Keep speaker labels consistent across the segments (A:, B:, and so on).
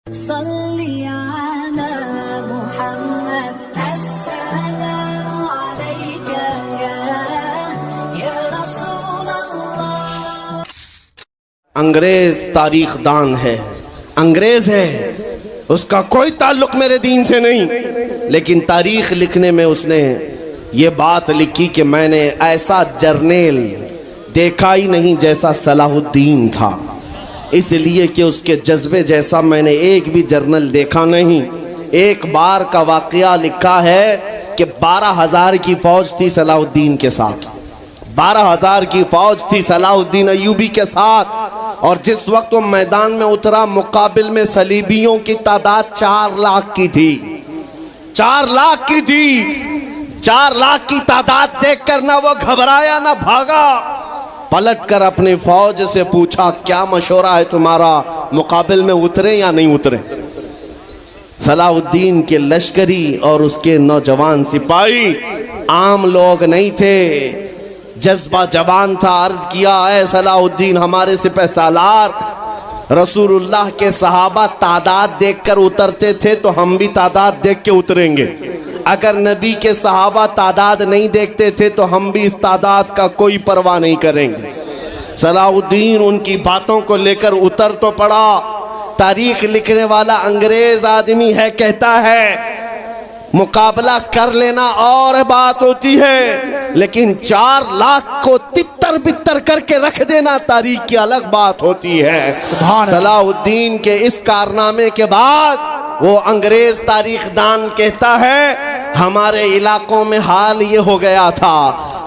A: صلی علی محمد السلام علیک یا رسول اللہ۔
B: انگریز تاریخ دان ہے، انگریز ہے، اس کا کوئی تعلق میرے دین سے نہیں، لیکن تاریخ لکھنے میں اس نے یہ بات لکھی کہ میں نے ایسا جرنیل دیکھا ہی نہیں جیسا صلاح الدین تھا، اس لیے کہ اس کے جذبے جیسا میں نے ایک بھی جرنل دیکھا نہیں۔ ایک بار کا واقعہ لکھا ہے کہ 12,000 کی فوج تھی صلاح الدین کے ساتھ، 12,000 کی فوج تھی صلاح الدین ایوبی کے ساتھ، اور جس وقت وہ میدان میں اترا مقابل میں صلیبیوں کی تعداد 4 لاکھ کی تھی، 4 لاکھ کی تھی۔ 4 لاکھ کی تعداد دیکھ کر نہ وہ گھبرایا نہ بھاگا، پلٹ کر اپنی فوج سے پوچھا کیا مشورہ ہے تمہارا، مقابل میں اترے یا نہیں اترے؟ صلاح الدین کے لشکری اور اس کے نوجوان سپاہی عام لوگ نہیں تھے، جذبہ جوان تھا۔ عرض کیا اے صلاح الدین ہمارے سپہ سالار، رسول اللہ کے صحابہ تعداد دیکھ کر اترتے تھے تو ہم بھی تعداد دیکھ کے اتریں گے، اگر نبی کے صحابہ تعداد نہیں دیکھتے تھے تو ہم بھی اس تعداد کا کوئی پرواہ نہیں کریں گے۔ صلاح الدین ان کی باتوں کو لے کر اتر تو پڑا۔ تاریخ لکھنے والا انگریز آدمی ہے، کہتا ہے مقابلہ کر لینا اور بات ہوتی ہے، لیکن 4 لاکھ کو تتر بتر کر کے رکھ دینا تاریخ کی الگ بات ہوتی ہے۔ صلاح الدین کے اس کارنامے کے بعد وہ انگریز تاریخ دان کہتا ہے ہمارے علاقوں میں حال یہ ہو گیا تھا،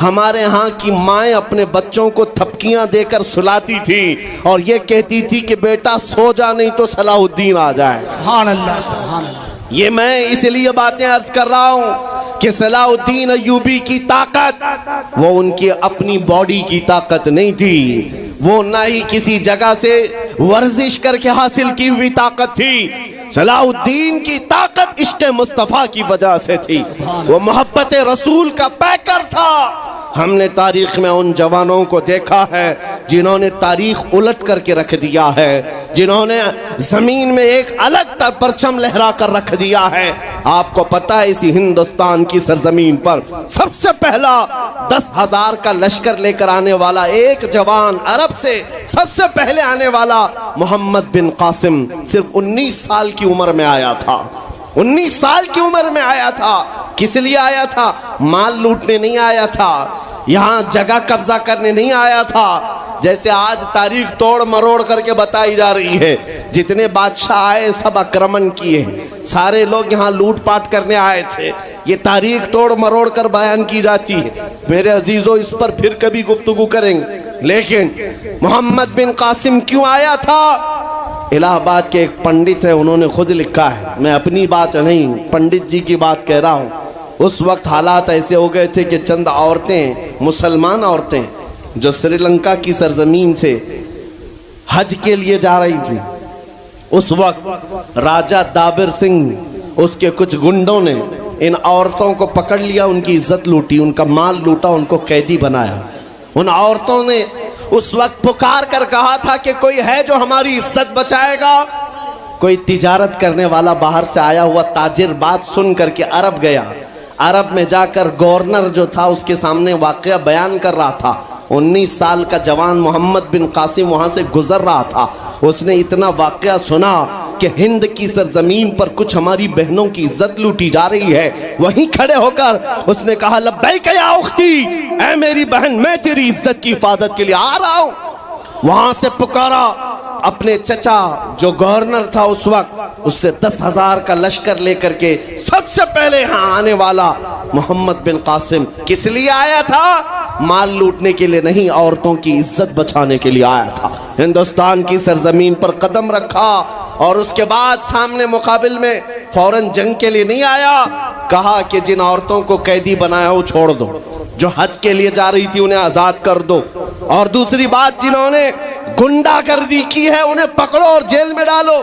B: ہمارے ہاں کی مائیں اپنے بچوں کو تھپکیاں دے کر سلاتی تھی اور یہ کہتی تھی کہ بیٹا سو جا نہیں تو صلاح الدین آ جائے۔
C: سبحان اللہ، سبحان اللہ۔
B: یہ میں اس لیے باتیں عرض کر رہا ہوں کہ صلاح الدین ایوبی کی طاقت وہ ان کی اپنی باڈی کی طاقت نہیں تھی، وہ نہ ہی کسی جگہ سے ورزش کر کے حاصل کی ہوئی طاقت تھی۔ صلاح الدین کی طاقت عشق مصطفیٰ کی وجہ سے تھی، وہ محبت رسول کا پیکر تھا۔ ہم نے تاریخ میں ان جوانوں کو دیکھا ہے جنہوں نے تاریخ الٹ کر کے رکھ دیا ہے، جنہوں نے زمین میں ایک الگ پرچم لہرا کر رکھ دیا ہے۔ آپ کو پتہ ہے اسی ہندوستان کی سرزمین پر سب سے پہلا 10,000 کا لشکر لے کر آنے والا ایک جوان عرب سے سب سے پہلے آنے والا محمد بن قاسم صرف 19 سال کی عمر میں آیا تھا، 19 سال کی عمر میں آیا تھا۔ کس لیے آیا تھا؟ مال لوٹنے نہیں آیا تھا، یہاں جگہ قبضہ کرنے نہیں آیا تھا، جیسے آج تاریخ توڑ مروڑ کر کے بتائی جا رہی ہے۔ جتنے بادشاہ آئے سب اکرمن کیے، سارے لوگ یہاں لوٹ پاٹ کرنے آئے تھے، یہ تاریخ توڑ مروڑ کر بیان کی جاتی ہے۔ میرے عزیزوں اس پر پھر کبھی گفتگو کریں گے، لیکن محمد بن قاسم کیوں آیا تھا؟ الہ آباد کے ایک پنڈت ہے، انہوں نے خود لکھا ہے، میں اپنی بات نہیں پنڈت جی کی بات کہہ رہا ہوں۔ اس وقت حالات ایسے ہو گئے تھے کہ چند عورتیں، مسلمان عورتیں جو سری لنکا کی سرزمین سے حج کے لیے جا رہی تھیں، اس وقت راجہ دابر سنگھ اس کے کچھ گنڈوں نے ان عورتوں کو پکڑ لیا، ان کی عزت لوٹی، ان کا مال لوٹا، ان کو قیدی بنایا۔ ان عورتوں نے اس وقت پکار کر کہا تھا کہ کوئی ہے جو ہماری عزت بچائے گا؟ کوئی تجارت کرنے والا باہر سے آیا ہوا تاجر بات سن کر کے عرب گیا، عرب میں جا کر گورنر جو تھا اس کے سامنے واقعہ بیان کر رہا تھا۔ 19 سال کا جوان محمد بن قاسم وہاں سے گزر رہا تھا، اس نے اتنا واقعہ سنا کہ ہند کی سرزمین پر کچھ ہماری بہنوں کی عزت لوٹی جا رہی ہے، وہیں کھڑے ہو کر اس نے کہا لبیک یا اختی، اے میری بہن میں تیری عزت کی حفاظت کے لیے آ رہا ہوں۔ وہاں سے پکارا اپنے چچا جو گورنر تھا اس وقت، اس سے 10,000 کا لشکر لے کر کے سب سے پہلے یہاں آنے والا محمد بن قاسم کس لیے آیا تھا؟ مال لوٹنے کے لیے نہیں، عورتوں کی عزت بچانے کے لیے آیا تھا۔ ہندوستان کی سرزمین پر قدم رکھا اور اس کے بعد سامنے مقابل میں فوراً جنگ کے لیے نہیں آیا، کہا کہ جن عورتوں کو قیدی بنایا وہ چھوڑ دو، جو حج کے لیے جا رہی تھی انہیں آزاد کر دو، اور دوسری بات جنہوں نے گنڈا گردی کی ہے انہیں پکڑو اور جیل میں ڈالو۔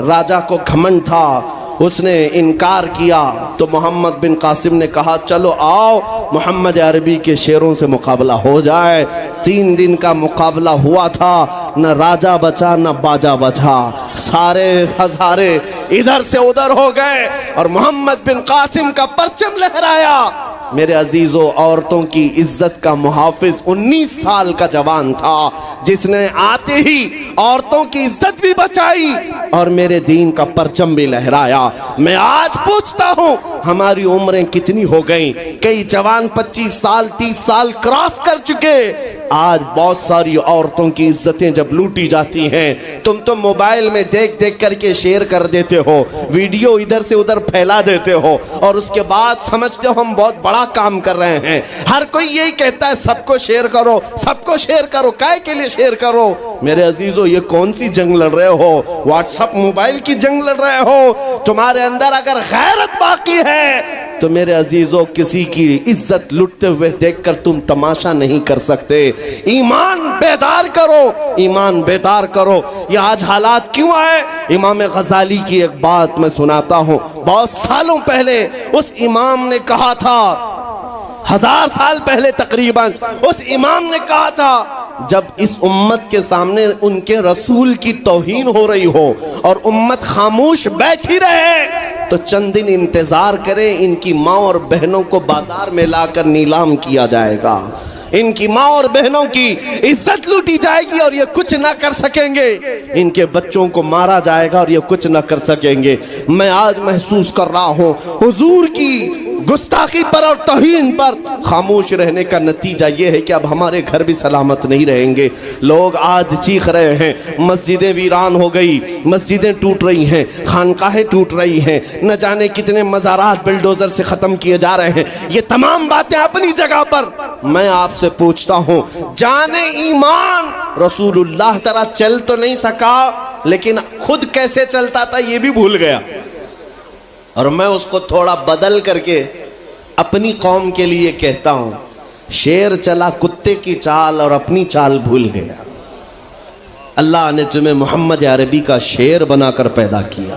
B: راجہ کو گھمنڈ تھا، اس نے انکار کیا تو محمد بن قاسم نے کہا چلو آؤ محمد عربی کے شیروں سے مقابلہ ہو جائے۔ 3 دن کا مقابلہ ہوا تھا، نہ راجہ بچا نہ باجا بچا، سارے ہزارے ادھر سے ادھر ہو گئے اور محمد بن قاسم کا پرچم لہرایا۔ میرے عزیزو، عورتوں کی عزت کا محافظ 19 سال کا جوان تھا جس نے آتے ہی عورتوں کی عزت بھی بچائی اور میرے دین کا پرچم بھی لہرایا۔ میں آج پوچھتا ہوں ہماری عمریں کتنی ہو گئیں؟ کئی جوان 25 سال 30 سال کراس کر چکے۔ آج بہت ساری عورتوں کی عزتیں جب لوٹی جاتی ہیں، تم تو موبائل میں دیکھ دیکھ کر کے شیئر کر دیتے ہو، ویڈیو ادھر سے ادھر پھیلا دیتے ہو اور اس کے بعد سمجھتے ہو ہم بہت بڑا کام کر رہے ہیں۔ ہر کوئی یہی کہتا ہے سب کو شیئر کرو، سب کو شیئر کرو، کائے کے لیے شیئر کرو؟ میرے عزیزو، یہ کون سی جنگ لڑ رہے ہو؟ واٹس اپ موبائل کی جنگ لڑ رہے ہو؟ تمہارے اندر اگر غیرت باقی ہے تو میرے عزیزو کسی کی عزت لٹتے ہوئے دیکھ کر تم تماشا نہیں کر سکتے۔ ایمان بیدار کرو، ایمان بیدار کرو۔ یہ آج حالات کیوں آئے؟ امام غزالی کی ایک بات میں سناتا ہوں۔ بہت سالوں پہلے اس امام نے کہا تھا، 1000 سال پہلے تقریباً اس امام نے کہا تھا جب اس امت کے سامنے ان کے رسول کی توہین ہو رہی ہو اور امت خاموش بیٹھی رہے تو چند دن انتظار کرے، ان کی ماں اور بہنوں کو بازار میں لا کر نیلام کیا جائے گا، ان کی ماں اور بہنوں کی عزت لوٹی جائے گی اور یہ کچھ نہ کر سکیں گے، ان کے بچوں کو مارا جائے گا اور یہ کچھ نہ کر سکیں گے۔ میں آج محسوس کر رہا ہوں حضور کی گستاخی پر اور توہین پر خاموش رہنے کا نتیجہ یہ ہے کہ اب ہمارے گھر بھی سلامت نہیں رہیں گے۔ لوگ آج چیخ رہے ہیں، مسجدیں ویران ہو گئی، مسجدیں ٹوٹ رہی ہیں، خانقاہیں ٹوٹ رہی ہیں، نہ جانے کتنے مزارات بلڈوزر سے ختم کیے جا رہے ہیں۔ یہ تمام باتیں اپنی جگہ پر، میں آپ سے پوچھتا ہوں جان ایمان رسول اللہ طرح چل تو نہیں سکا لیکن خود کیسے چلتا تھا یہ بھی بھول گیا، اور میں اس کو تھوڑا بدل کر کے اپنی قوم کے لیے کہتا ہوں، شیر چلا کتے کی چال اور اپنی چال بھول گیا۔ اللہ نے تمہیں محمد عربی کا شیر بنا کر پیدا کیا۔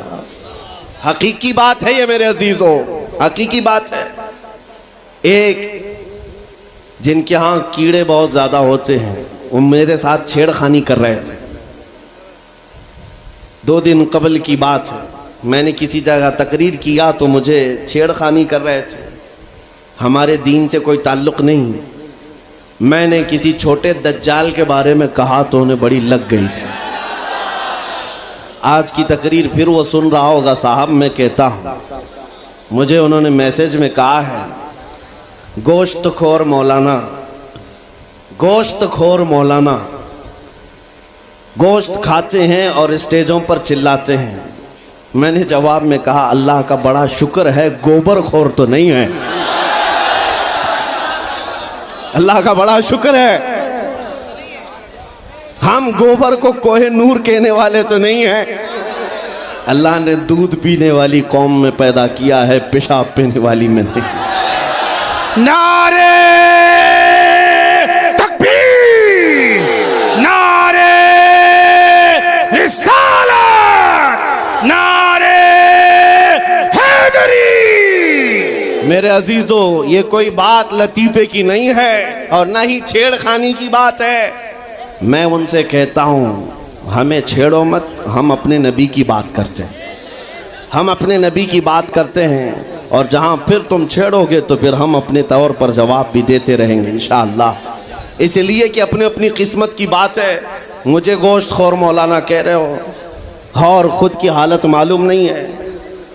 B: حقیقی بات ہے یہ میرے عزیزو، حقیقی بات ہے۔ ایک جن کے ہاں کیڑے بہت زیادہ ہوتے ہیں وہ میرے ساتھ چھیڑ خانی کر رہے تھے۔ 2 دن قبل کی بات ہے، میں نے کسی جگہ تقریر کیا تو مجھے چھیڑ خانی کر رہے تھے، ہمارے دین سے کوئی تعلق نہیں۔ میں نے کسی چھوٹے دجال کے بارے میں کہا تو انہیں بڑی لگ گئی تھی۔ آج کی تقریر پھر وہ سن رہا ہوگا، صاحب میں کہتا ہوں، مجھے انہوں نے میسج میں کہا ہے، گوشت خور مولانا، گوشت خور مولانا، گوشت کھاتے ہیں اور اسٹیجوں پر چلاتے ہیں۔ میں نے جواب میں کہا اللہ کا بڑا شکر ہے گوبر خور تو نہیں ہے، اللہ کا بڑا شکر ہے ہم گوبر کو کوہ نور کہنے والے تو نہیں ہیں۔ اللہ نے دودھ پینے والی قوم میں پیدا کیا ہے، پیشاب پینے والی میں نہیں۔
C: نعرے تکبیر، نعرے رسالت، نعرے حیدری۔
B: میرے عزیزو، یہ کوئی بات لطیفے کی نہیں ہے اور نہ ہی چھیڑ خانی کی بات ہے۔ میں ان سے کہتا ہوں ہمیں چھیڑو مت، ہم اپنے نبی کی بات کرتے ہیں، ہم اپنے نبی کی بات کرتے ہیں، اور جہاں پھر تم چھیڑو گے تو پھر ہم اپنے طور پر جواب بھی دیتے رہیں گے انشاءاللہ۔ اس لیے کہ اپنی اپنی قسمت کی بات ہے۔ مجھے گوشت خور مولانا کہہ رہے ہو اور خود کی حالت معلوم نہیں ہے۔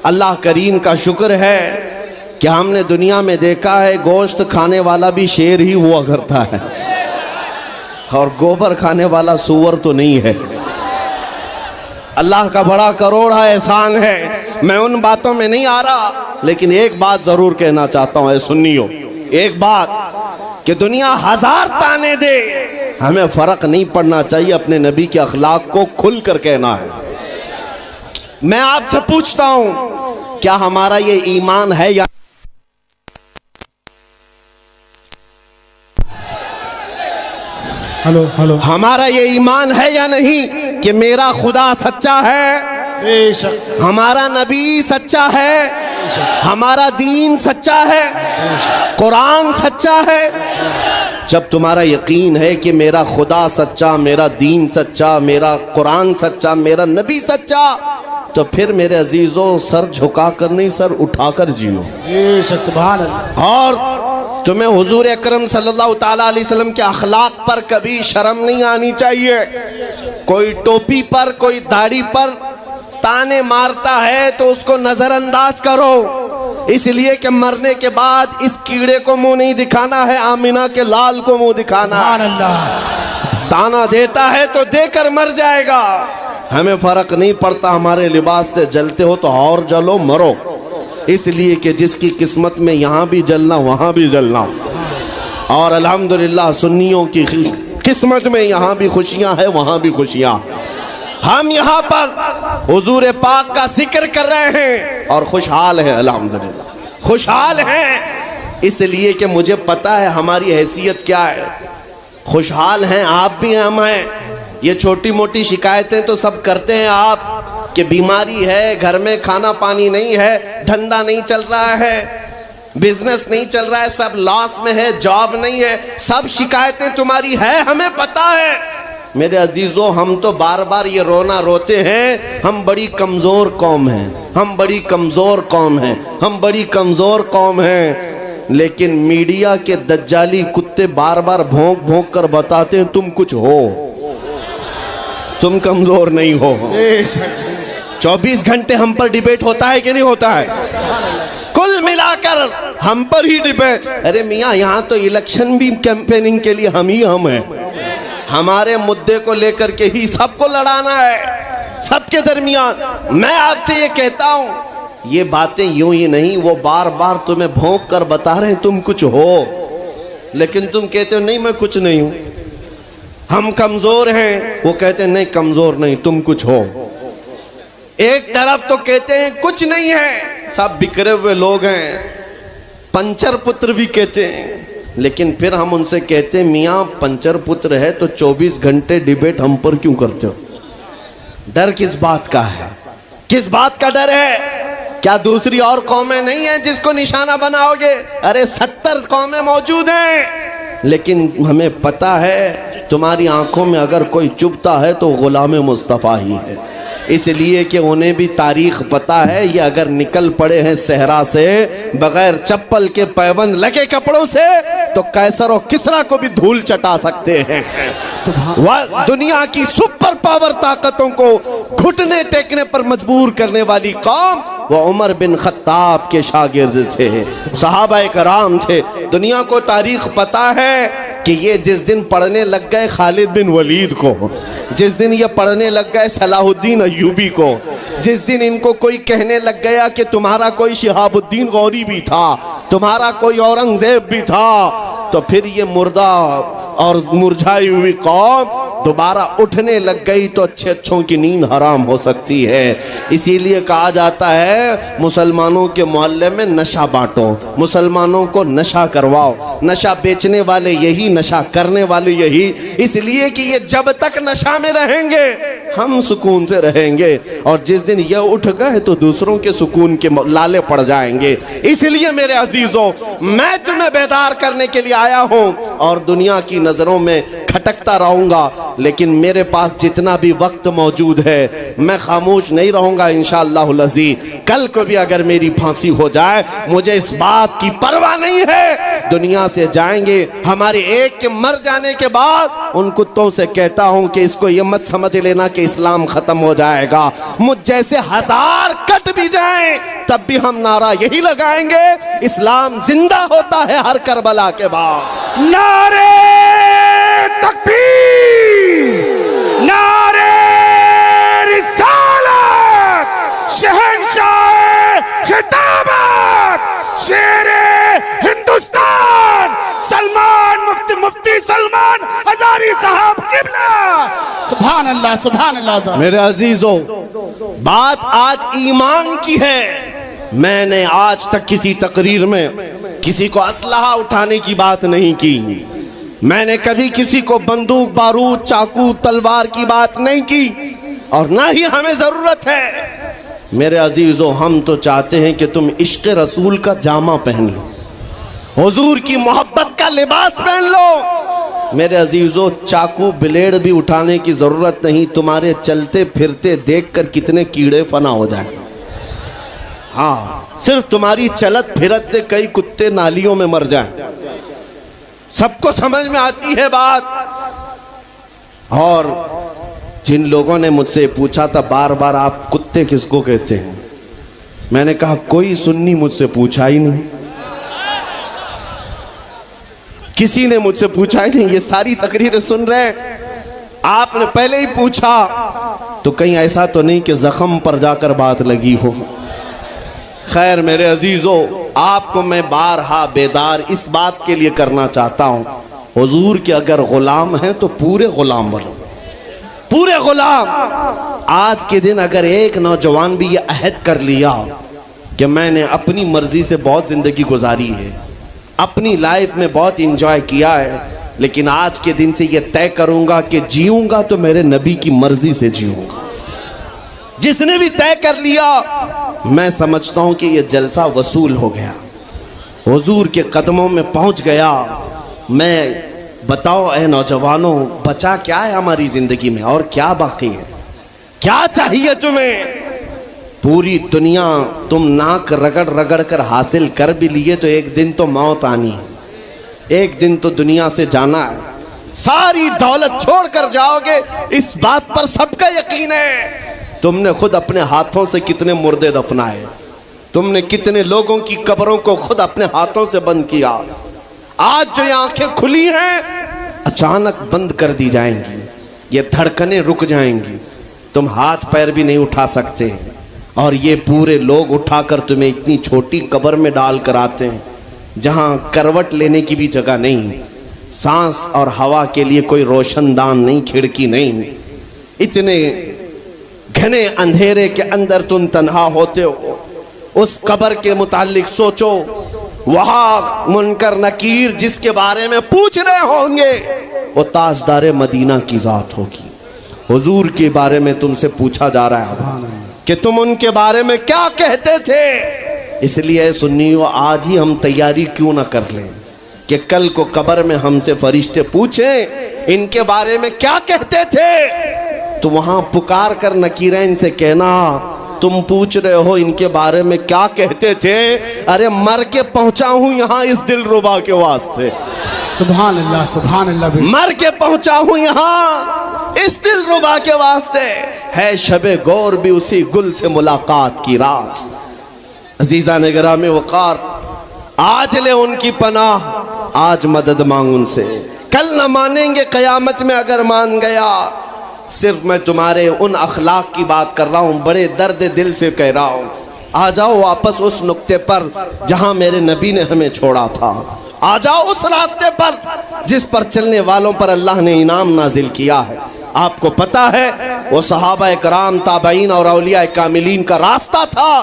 B: اللہ کریم کا شکر ہے کہ ہم نے دنیا میں دیکھا ہے گوشت کھانے والا بھی شیر ہی ہوا کرتا ہے اور گوبر کھانے والا سور تو نہیں ہے۔ اللہ کا بڑا کروڑا احسان ہے۔ میں ان باتوں میں نہیں آ رہا، لیکن ایک بات ضرور کہنا چاہتا ہوں اے سنیو، ایک بات کہ دنیا 1000 تانے دے، ہمیں فرق نہیں پڑنا چاہیے، اپنے نبی کے اخلاق کو کھل کر کہنا ہے۔ میں آپ سے پوچھتا ہوں کیا ہمارا یہ ایمان ہے یا
C: ہلو
B: ہمارا یہ ایمان ہے یا نہیں کہ میرا خدا سچا ہے
C: بے شک
B: ہمارا نبی سچا ہے، ہمارا دین سچا ہے، قرآن سچا ہے۔ جب تمہارا یقین ہے کہ میرا خدا سچا، میرا دین سچا، میرا قرآن سچا، میرا نبی سچا، تو پھر میرے عزیزوں سر جھکا کر نہیں، سر اٹھا کر جیو۔
C: بے شک سبحان اللہ۔
B: اور تمہیں حضور اکرم صلی اللہ تعالیٰ علیہ وسلم کے اخلاق پر کبھی شرم نہیں آنی چاہیے۔ کوئی ٹوپی پر، کوئی داڑھی پر تانے مارتا ہے تو اس کو نظر انداز کرو، اس لیے کہ مرنے کے بعد اس کیڑے کو منہ نہیں دکھانا ہے، آمینہ کے لال کو منہ دکھانا ہے۔
C: سبحان اللہ۔
B: تانا دیتا ہے تو دے کر مر جائے گا، ہمیں فرق نہیں پڑتا، ہمارے لباس سے جلتے ہو تو اور جلو، مرو، اس لیے کہ جس کی قسمت میں یہاں بھی جلنا وہاں بھی جلنا۔ اور الحمدللہ سنیوں کی قسمت میں یہاں بھی خوشیاں ہیں وہاں بھی خوشیاں۔ ہم یہاں پر حضور پاک کا ذکر کر رہے ہیں اور خوشحال ہیں، الحمدللہ خوشحال ہیں، اس لیے کہ مجھے پتا ہے ہماری حیثیت کیا ہے۔ خوشحال ہیں آپ بھی، ہم ہیں۔ یہ چھوٹی موٹی شکایتیں تو سب کرتے ہیں آپ، کہ بیماری ہے، گھر میں کھانا پانی نہیں ہے، دھندا نہیں چل رہا ہے، بزنس نہیں چل رہا ہے، سب لاس میں ہے، جاب نہیں ہے، سب شکایتیں تمہاری ہے، ہمیں پتا ہے۔ میرے عزیزوں ہم تو بار بار یہ رونا روتے ہیں، ہم بڑی کمزور قوم ہیں، ہم بڑی کمزور قوم ہیں، ہم بڑی کمزور قوم ہیں، لیکن میڈیا کے دجالی کتے بار بار بھونک بھونک کر بتاتے ہیں تم کچھ ہو، تم کمزور نہیں ہو۔ 24 گھنٹے ہم پر ڈیبیٹ ہوتا ہے کہ نہیں ہوتا ہے؟ کل ملا کر ہم پر ہی ڈیبیٹ۔ ارے میاں یہاں تو الیکشن بھی کیمپیننگ کے لیے ہم ہیں، ہمارے مدعے کو لے کر کے ہی سب کو لڑانا ہے، سب کے درمیان۔ میں آپ سے یہ کہتا ہوں، یہ باتیں یوں ہی نہیں، وہ بار بار تمہیں بھونک کر بتا رہے ہیں تم کچھ ہو، لیکن تم کہتے ہو نہیں میں کچھ نہیں ہوں، ہم کمزور ہیں، وہ کہتے ہیں نہیں کمزور نہیں تم کچھ ہو۔ ایک طرف تو کہتے ہیں کچھ نہیں ہے، سب بکھرے ہوئے لوگ ہیں، پنچر پتر بھی کہتے ہیں، لیکن پھر ہم ان سے کہتے ہیں میاں پنچر پتر ہے تو 24 گھنٹے ڈیبیٹ ہم پر کیوں کرتے ہو؟ ڈر کس بات کا ہے؟ کس بات کا ڈر ہے؟ کیا دوسری اور قومیں نہیں ہیں جس کو نشانہ بناؤ گے؟ ارے 70 قومیں موجود ہیں، لیکن ہمیں پتا ہے تمہاری آنکھوں میں اگر کوئی چبھتا ہے تو غلام مصطفیٰ ہی ہے، اس لیے کہ انہیں بھی تاریخ پتا ہے، یہ اگر نکل پڑے ہیں صحرا سے بغیر چپل کے پیوند لگے کپڑوں سے تو قیصر و کسریٰ کو بھی دھول چٹا سکتے ہیں۔ دنیا کی سپر پاور طاقتوں کو گھٹنے ٹیکنے پر مجبور کرنے والی قوم وہ عمر بن خطاب کے شاگرد تھے، صحابہ کرام تھے۔ دنیا کو تاریخ پتا ہے کہ یہ جس دن پڑھنے لگ گئے خالد بن ولید کو، جس دن یہ پڑھنے لگ گئے صلاح الدین ایوبی کو، جس دن ان کو کوئی کہنے لگ گیا کہ تمہارا کوئی شہاب الدین غوری بھی تھا، تمہارا کوئی اورنگزیب بھی تھا، تو پھر یہ مردہ اور مرجھائی ہوئی قوم دوبارہ اٹھنے لگ گئی تو اچھے اچھوں کی نیند حرام ہو سکتی ہے۔ اسی لیے کہا جاتا ہے مسلمانوں کے محلے میں نشہ بانٹو، مسلمانوں کو نشہ کرواؤ، نشہ بیچنے والے یہی، نشہ کرنے والے یہی، اس لیے کہ یہ جب تک نشہ میں رہیں گے ہم سکون سے رہیں گے، اور جس دن یہ اٹھ گئے تو دوسروں کے سکون کے لالے پڑ جائیں گے۔ اس لیے میرے عزیزوں میں تمہیں بیدار کرنے کے لیے آیا ہوں، اور دنیا کی نظروں میں کھٹکتا رہوں گا، لیکن میرے پاس جتنا بھی وقت موجود ہے میں خاموش نہیں رہوں گا انشاءاللہ العزیز۔ کل کو بھی اگر میری پھانسی ہو جائے مجھے اس بات کی پرواہ نہیں ہے، دنیا سے جائیں گے، ہمارے ایک کے مر جانے کے بعد ان کتوں سے کہتا ہوں کہ اس کو یہ مت سمجھ لینا کہ اسلام ختم ہو جائے گا، مجھ جیسے 1000 کٹ بھی جائیں تب بھی ہم نعرہ یہی لگائیں گے، اسلام زندہ ہوتا ہے ہر کربلا کے بعد۔
C: نعرے تکبیر، نعرے رسالت، شہنشاہ خطابت، شیر ہندوستان سلمان مفتی سلمان ہزاری صاحب قبلہ۔ سبحان اللہ سبحان اللہ۔
B: میرے عزیزوں بات آج ایمان کی ہے۔ میں نے آج تک کسی تقریر میں کسی کو اسلحہ اٹھانے کی بات نہیں کی، میں نے کبھی کسی کو بندوق بارود چاقو تلوار کی بات نہیں کی، اور نہ ہی ہمیں ضرورت ہے۔ میرے عزیزو ہم تو چاہتے ہیں کہ تم عشق رسول کا جامہ پہن لو، حضور کی محبت کا لباس پہن لو۔ میرے عزیزو چاقو بلیڈ بھی اٹھانے کی ضرورت نہیں، تمہارے چلتے پھرتے دیکھ کر کتنے کیڑے فنا ہو جائیں۔ ہاں صرف تمہاری چلت پھرت سے کئی کتے نالیوں میں مر جائیں۔ سب کو سمجھ میں آتی ہے بات۔ اور جن لوگوں نے مجھ سے پوچھا تھا بار بار آپ کتے کس کو کہتے ہیں، میں نے کہا کوئی سنی مجھ سے پوچھا ہی نہیں، کسی نے مجھ سے پوچھا ہی نہیں۔ یہ ساری تقریریں سن رہے ہیں، آپ نے پہلے ہی پوچھا تو کہیں ایسا تو نہیں کہ زخم پر جا کر بات لگی ہو۔ خیر میرے عزیزو، آپ کو میں بارہا بیدار اس بات کے لیے کرنا چاہتا ہوں، حضور کے اگر غلام ہیں تو پورے غلام بنو، پورے غلام۔ آج کے دن اگر ایک نوجوان بھی یہ عہد کر لیا کہ میں نے اپنی مرضی سے بہت زندگی گزاری ہے، اپنی لائف میں بہت انجوائے کیا ہے، لیکن آج کے دن سے یہ طے کروں گا کہ جیوں گا تو میرے نبی کی مرضی سے جیوں گا، جس نے بھی طے کر لیا، میں سمجھتا ہوں کہ یہ جلسہ وصول ہو گیا، حضور کے قدموں میں پہنچ گیا۔ میں بتاؤ اے نوجوانوں، بچا کیا ہے ہماری زندگی میں اور کیا باقی ہے؟ کیا چاہیے تمہیں؟ پوری دنیا تم ناک رگڑ رگڑ کر حاصل کر بھی لیے تو ایک دن تو موت آنی ہے، ایک دن تو دنیا سے جانا ہے، ساری دولت چھوڑ کر جاؤ گے، اس بات پر سب کا یقین ہے۔ تم نے خود اپنے ہاتھوں سے کتنے مردے دفنائے، تم نے کتنے لوگوں کی قبروں کو خود اپنے ہاتھوں سے بند کیا۔ آج جو یہ آنکھیں کھلی ہیں اچانک بند کر دی جائیں گی، یہ دھڑکنیں رک جائیں گی، تم ہاتھ پیر بھی نہیں اٹھا سکتے، اور یہ پورے لوگ اٹھا کر تمہیں اتنی چھوٹی قبر میں ڈال کر آتے ہیں جہاں کروٹ لینے کی بھی جگہ نہیں، سانس اور ہوا کے لیے کوئی روشن دان نہیں، کھڑکی نہیں، اتنے گھنے اندھیرے کے اندر تم تنہا ہوتے ہو۔ اس قبر کے متعلق سوچو، وہاں منکر نکیر جس کے بارے میں پوچھ رہے ہوں گے وہ تاجدار مدینہ کی ذات ہوگی، حضور کے بارے میں تم سے پوچھا جا رہا ہے کہ تم ان کے بارے میں کیا کہتے تھے۔ اس لیے سنیو، آج ہی ہم تیاری کیوں نہ کر لیں کہ کل کو قبر میں ہم سے فرشتے پوچھیں ان کے بارے میں کیا کہتے تھے، تو وہاں پکار کر نکیرین سے کہنا تم پوچھ رہے ہو ان کے بارے میں کیا کہتے تھے، ارے مر کے پہنچا ہوں یہاں اس دل ربا کے واسطے،
C: سبحان اللہ سبحان اللہ،
B: مر کے پہنچا ہوں یہاں اس دل ربا کے واسطے، ہے شب گور بھی اسی گل سے ملاقات کی رات۔ عزیزان گرامی وقار، آج لے ان کی پناہ، آج مدد مانگ ان سے، کل نہ مانیں گے قیامت میں اگر مان گیا۔ صرف میں تمہارے ان اخلاق کی بات کر رہا ہوں، بڑے درد دل سے کہہ رہا ہوں، آ جاؤ واپس اس نقطے پر جہاں میرے نبی نے ہمیں چھوڑا تھا، آ جاؤ اس راستے پر جس پر چلنے والوں پر اللہ نے انعام نازل کیا ہے۔ آپ کو پتا ہے وہ صحابہ کرام، تابعین اور اولیاء کاملین کا راستہ تھا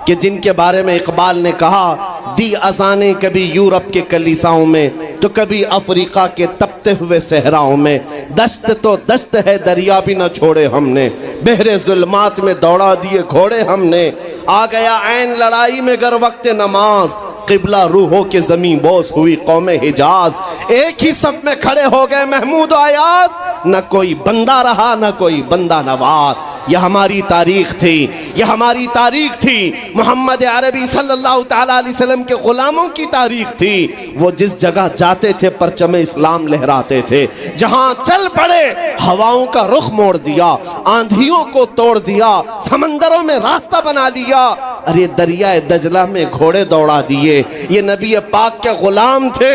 B: کہ جن کے بارے میں اقبال نے کہا، دی اذانیں کبھی یورپ کے کلیساؤں میں تو کبھی افریقہ کے تپتے ہوئے صحراؤں میں، دشت تو دشت ہے دریا بھی نہ چھوڑے ہم نے، بحر ظلمات میں دوڑا دیے گھوڑے ہم نے، آ گیا عین لڑائی میں گر وقت نماز، قبلہ روحوں کے زمین بوس ہوئی قوم حجاز، ایک ہی صف میں کھڑے ہو گئے محمود و ایاز، نہ کوئی بندہ رہا نہ کوئی بندہ نواز۔ یہ ہماری تاریخ تھی، یہ ہماری تاریخ تھی، محمد عربی صلی اللہ تعالیٰ علیہ وسلم کے غلاموں کی تاریخ تھی۔ وہ جس جگہ جاتے تھے پرچم اسلام لہراتے تھے، جہاں چل پڑے ہواؤں کا رخ موڑ دیا، آندھیوں کو توڑ دیا، سمندروں میں راستہ بنا لیا، ارے دریائے دجلہ میں گھوڑے دوڑا دیے۔ یہ نبی پاک کے غلام تھے،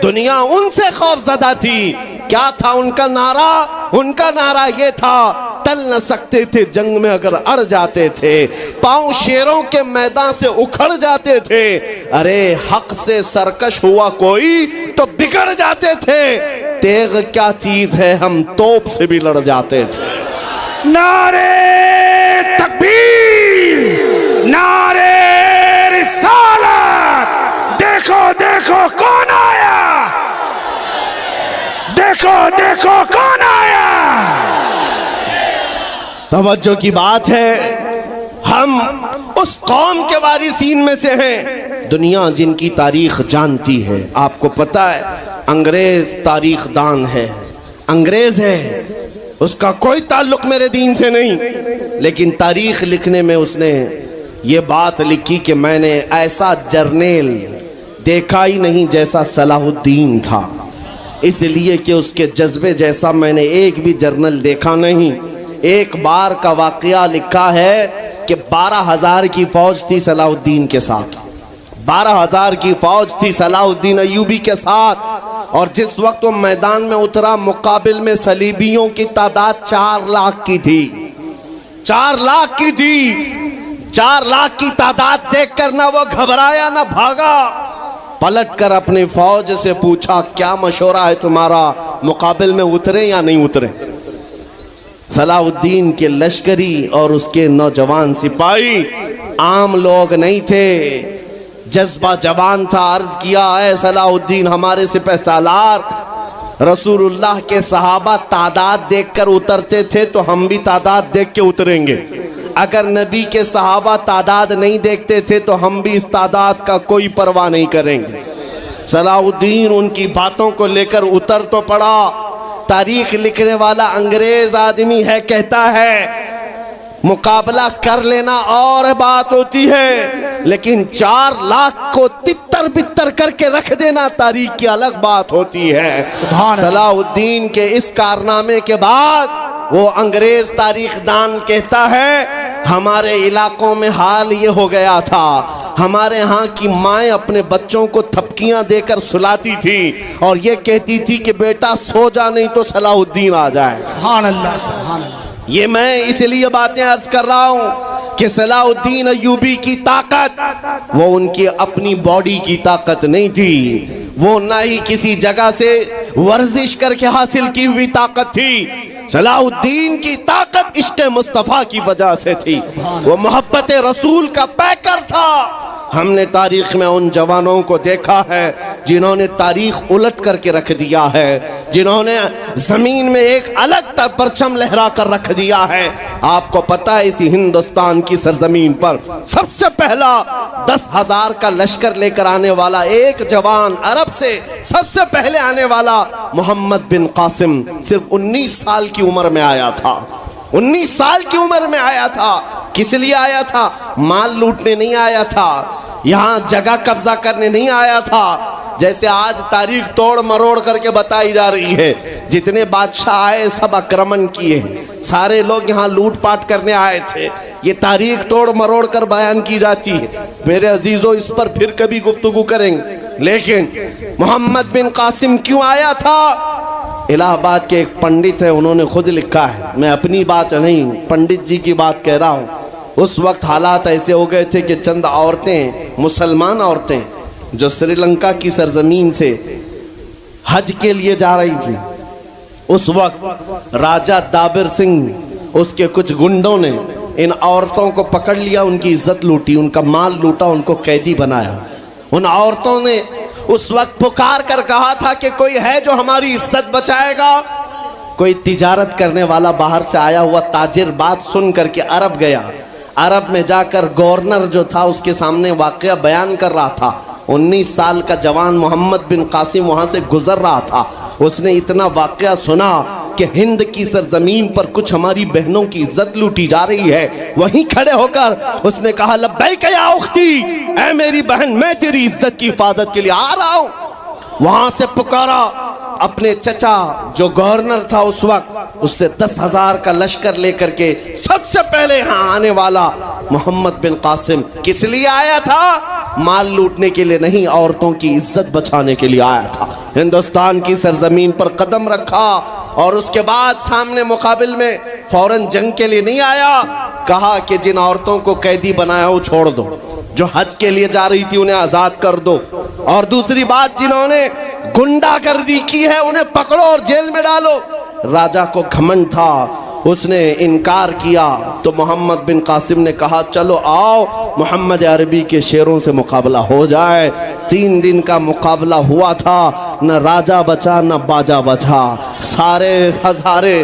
B: دنیا ان سے خوف زدہ تھی۔ کیا تھا ان کا نعرہ؟ ان کا نعرہ یہ تھا، ٹل نہ سکتے تھے جنگ میں اگر اڑ جاتے تھے، پاؤں شیروں کے میدان سے اکھڑ جاتے تھے، ارے حق سے سرکش ہوا کوئی تو بگڑ جاتے تھے، تیغ کیا چیز ہے ہم توپ سے بھی لڑ جاتے تھے۔
C: نعرے تکبیر، نعرے رسالت، دیکھو دیکھو کون آیا، دیکھو دیکھو کون آیا۔
B: توجہ کی بات ہے، ہم اس قوم کے وارثین میں سے ہیں دنیا جن کی تاریخ جانتی ہے. آپ کو پتا ہے انگریز تاریخ دان ہے, انگریز ہے, اس کا کوئی تعلق میرے دین سے نہیں, لیکن تاریخ لکھنے میں اس نے یہ بات لکھی کہ میں نے ایسا جرنیل دیکھا ہی نہیں جیسا صلاح الدین تھا, اس لیے کہ اس کے جذبے جیسا میں نے ایک بھی جرنل دیکھا نہیں. ایک بار کا واقعہ لکھا ہے کہ 12,000 کی فوج تھی صلاح الدین کے ساتھ, 12,000 کی فوج تھی صلاح الدین ایوبی کے ساتھ, اور جس وقت وہ میدان میں اترا مقابل میں صلیبیوں کی تعداد 4 لاکھ کی تھی, 4 لاکھ کی تھی. 4 لاکھ کی تعداد دیکھ کر نہ وہ گھبرایا نہ بھاگا, پلٹ کر اپنی فوج سے پوچھا کیا مشورہ ہے تمہارا, مقابل میں اترے یا نہیں اترے. صلاح الدین کے لشکری اور اس کے نوجوان سپاہی عام لوگ نہیں تھے, جذبہ جوان تھا. عرض کیا اے صلاح الدین ہمارے سپہ سالار, رسول اللہ کے صحابہ تعداد دیکھ کر اترتے تھے تو ہم بھی تعداد دیکھ کے اتریں گے, اگر نبی کے صحابہ تعداد نہیں دیکھتے تھے تو ہم بھی اس تعداد کا کوئی پرواہ نہیں کریں گے. صلاح الدین ان کی باتوں کو لے کر اتر تو پڑا. تاریخ لکھنے والا انگریز آدمی ہے, کہتا ہے مقابلہ کر لینا اور بات ہوتی ہے, لیکن 4 لاکھ کو تتر بتر کر کے رکھ دینا تاریخ کی الگ بات ہوتی ہے. صلاح الدین کے اس کارنامے کے بعد وہ انگریز تاریخ دان کہتا ہے ہمارے علاقوں میں حال یہ ہو گیا تھا, ہمارے ہاں کی مائیں اپنے بچوں کو تھپکیاں دے کر سلاتی تھی اور یہ کہتی تھی کہ بیٹا سو جا نہیں تو صلاح الدین آ جائے.
C: سبحان اللہ, سبحان اللہ.
B: یہ میں اس لیے باتیں عرض کر رہا ہوں کہ صلاح الدین ایوبی کی طاقت وہ ان کی اپنی باڈی کی طاقت نہیں تھی, وہ نہ ہی کسی جگہ سے ورزش کر کے حاصل کی ہوئی طاقت تھی. صلاح الدین کی طاقت عشق مصطفیٰ کی وجہ سے تھی, وہ محبت رسول کا پیکر تھا. ہم نے تاریخ میں ان جوانوں کو دیکھا ہے جنہوں نے تاریخ الٹ کر کے رکھ دیا ہے, جنہوں نے زمین میں ایک الگ پرچم لہرا کر رکھ دیا ہے. آپ کو پتا ہے اسی ہندوستان کی سرزمین پر سب سے پہلا 10,000 کا لشکر لے کر آنے والا ایک جوان عرب سے سب سے پہلے آنے والا محمد بن قاسم صرف 19 سال کی عمر میں آیا تھا. 19 سال کی عمر میں آیا تھا. کس لیے آیا تھا؟ مال لوٹنے نہیں آیا تھا, یہاں جگہ قبضہ کرنے نہیں آیا تھا. جیسے آج تاریخ توڑ مروڑ کر کے بتائی جا رہی ہے, جتنے بادشاہ آئے سب اکرمن کیے, سارے لوگ یہاں لوٹ پاٹ کرنے آئے تھے. یہ تاریخ توڑ مروڑ کر بیان کی جاتی ہے. میرے عزیزوں اس پر پھر کبھی گفتگو کریں گے, لیکن محمد بن قاسم کیوں آیا تھا؟ الہ آباد کے ایک پنڈت ہے, انہوں نے خود لکھا ہے, میں اپنی بات نہیں پنڈت جی کی بات کہہ رہا ہوں. اس وقت حالات ایسے ہو گئے تھے کہ چند عورتیں, مسلمان عورتیں جو سری لنکا کی سرزمین سے حج کے لیے جا رہی تھی, اس وقت راجہ دابر سنگھ اس کے کچھ گنڈوں نے ان عورتوں کو پکڑ لیا, ان کی عزت لوٹی, ان کا مال لوٹا, ان کو قیدی بنایا. ان عورتوں نے اس وقت پکار کر کہا تھا کہ کوئی ہے جو ہماری عزت بچائے گا. کوئی تجارت کرنے والا باہر سے آیا ہوا تاجر بات سن کر کے عرب گیا. عرب میں جا کر گورنر جو تھا اس کے سامنے واقعہ بیان کر رہا تھا. 19 سال کا جوان محمد بن قاسم وہاں سے گزر رہا تھا. اس نے اتنا واقعہ سنا کہ ہند کی سرزمین پر کچھ ہماری بہنوں کی عزت لوٹی جا رہی ہے. وہیں کھڑے ہو کر اس نے کہا لبیک یا اختی, اے میری بہن میں تیری عزت کی حفاظت کے لیے آ رہا ہوں. وہاں سے پکارا اپنے چچا جو گورنر تھا اس وقت, اس سے 10,000 کا لشکر لے کر کے سب سے پہلے یہاں آنے والا محمد بن قاسم کس لیے آیا تھا؟ مال لوٹنے کے لیے نہیں, عورتوں کی عزت بچانے کے لیے آیا تھا. ہندوستان کی سرزمین پر قدم رکھا اور اس کے بعد سامنے مقابل میں فوراً جنگ کے لیے نہیں آیا. کہا کہ جن عورتوں کو قیدی بنایا وہ چھوڑ دو, جو حج کے لیے جا رہی تھی انہیں آزاد کر دو, اور دوسری بات جنہوں نے گنڈا گردی کی ہے انہیں پکڑو اور جیل میں ڈالو. راجہ کو گھمنڈ تھا, اس نے انکار کیا تو محمد بن قاسم نے کہا چلو آؤ محمد عربی کے شیروں سے مقابلہ ہو جائے. 3 دن کا مقابلہ ہوا تھا, نہ راجہ بچا نہ باجا بچا, سارے ہزارے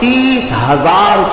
B: 30,000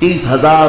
B: 30,000